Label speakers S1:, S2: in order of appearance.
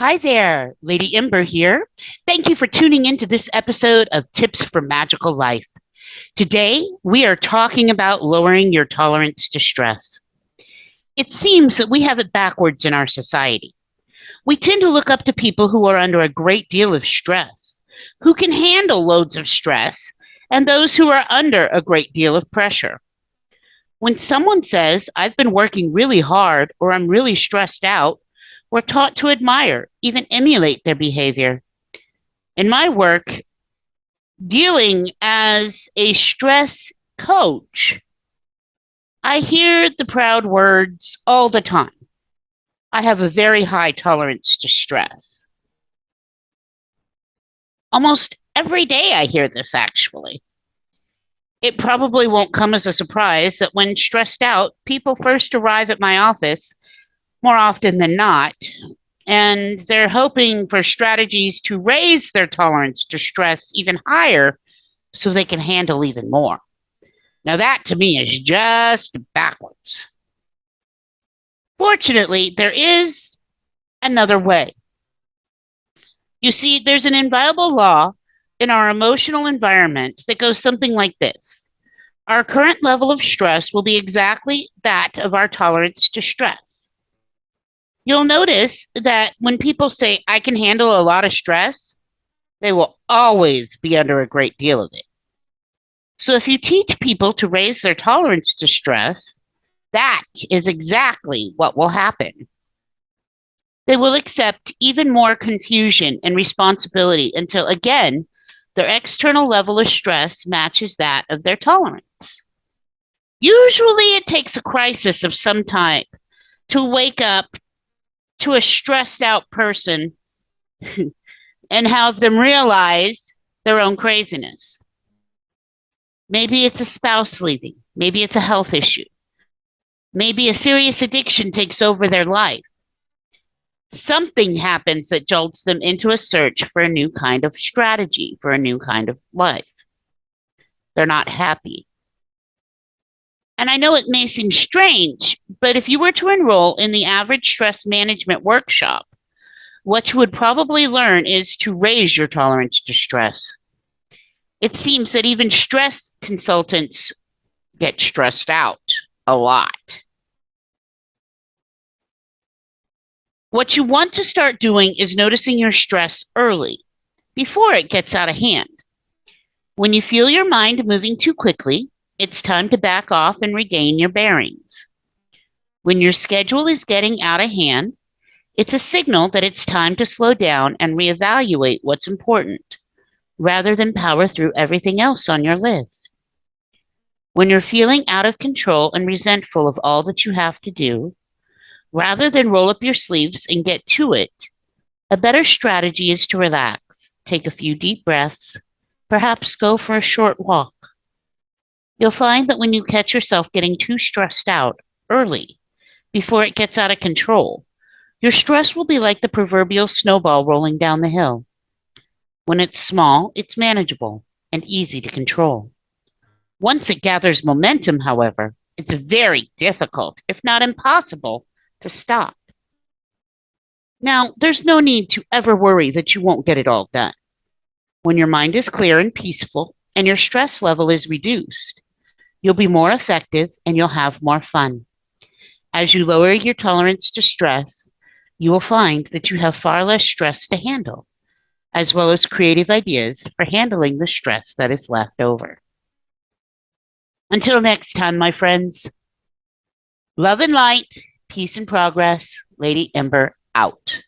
S1: Hi there, Lady Ember here. Thank you for tuning into this episode of Tips for Magical Life. Today, we are talking about lowering your tolerance to stress. It seems that we have it backwards in our society. We tend to look up to people who are under a great deal of stress, who can handle loads of stress, and those who are under a great deal of pressure. When someone says, I've been working really hard or I'm really stressed out, we're taught to admire, even emulate their behavior. In my work, dealing as a stress coach, I hear the proud words all the time. I have a very high tolerance to stress. Almost every day I hear this, actually. It probably won't come as a surprise that when stressed out, people first arrive at my office more often than not, and they're hoping for strategies to raise their tolerance to stress even higher so they can handle even more. Now, that to me is just backwards. Fortunately, there is another way. You see, there's an inviolable law in our emotional environment that goes something like this. Our current level of stress will be exactly that of our tolerance to stress. You'll notice that when people say, I can handle a lot of stress, they will always be under a great deal of it. So if you teach people to raise their tolerance to stress, that is exactly what will happen. They will accept even more confusion and responsibility until, again, their external level of stress matches that of their tolerance. Usually, it takes a crisis of some type to wake up to a stressed out person and have them realize their own craziness. Maybe it's a spouse leaving. Maybe it's a health issue. Maybe a serious addiction takes over their life. Something happens that jolts them into a search for a new kind of strategy, for a new kind of life. They're not happy. And I know it may seem strange, but if you were to enroll in the average stress management workshop, what you would probably learn is to raise your tolerance to stress. It seems that even stress consultants get stressed out a lot. What you want to start doing is noticing your stress early, before it gets out of hand. When you feel your mind moving too quickly, it's time to back off and regain your bearings. When your schedule is getting out of hand, it's a signal that it's time to slow down and reevaluate what's important, rather than power through everything else on your list. When you're feeling out of control and resentful of all that you have to do, rather than roll up your sleeves and get to it, a better strategy is to relax, take a few deep breaths, perhaps go for a short walk. You'll find that when you catch yourself getting too stressed out early, before it gets out of control, your stress will be like the proverbial snowball rolling down the hill. When it's small, it's manageable and easy to control. Once it gathers momentum, however, it's very difficult, if not impossible, to stop. Now, there's no need to ever worry that you won't get it all done. When your mind is clear and peaceful and your stress level is reduced, you'll be more effective and you'll have more fun. As you lower your tolerance to stress, you will find that you have far less stress to handle, as well as creative ideas for handling the stress that is left over. Until next time, my friends, love and light, peace and progress, Lady Ember out.